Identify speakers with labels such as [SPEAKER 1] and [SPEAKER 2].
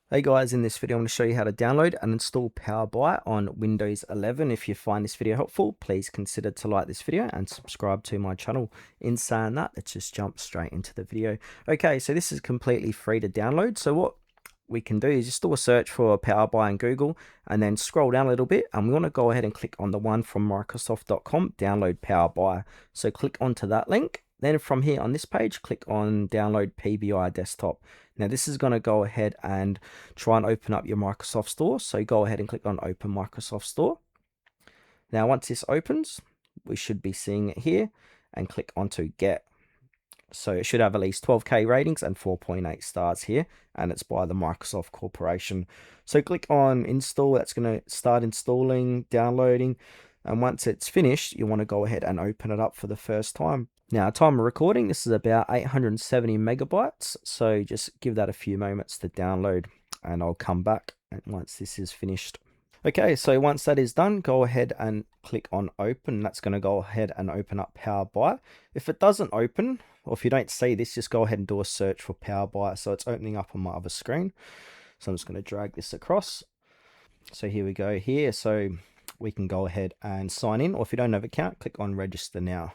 [SPEAKER 1] Hey guys, in this video I'm going to show you how to download and install Powerbuy on Windows 11. If you find this video helpful, please consider to like this video and subscribe to my channel. In saying that, let's just jump straight into the video. Okay, so this is completely free to download. So what we can do is just do a search for Powerbuy in Google and then scroll down a little bit, and we want to go ahead and click on the one from Microsoft.com, download Powerbuy. So click onto that link. Then from here on this page, click on download PBI desktop. Now this is going to go ahead and try and open up your Microsoft Store. So go ahead and click on open Microsoft Store. Now once this opens, we should be seeing it here, and click onto get. So it should have at least 12K ratings and 4.8 stars here, and it's by the Microsoft Corporation. So click on install. That's going to start installing, downloading, and once it's finished, you want to go ahead and open it up for the first time. Now, time of recording, this is about 870 megabytes, so just give that a few moments to download, and I'll come back once this is finished. Okay, so once that is done, go ahead and click on open. That's going to go ahead and open up Powerbuy. If it doesn't open, or if you don't see this, just go ahead and do a search for Powerbuy. So it's opening up on my other screen. So I'm just going to drag this across. So here we go here. So we can go ahead and sign in, or if you don't have an account, click on register now.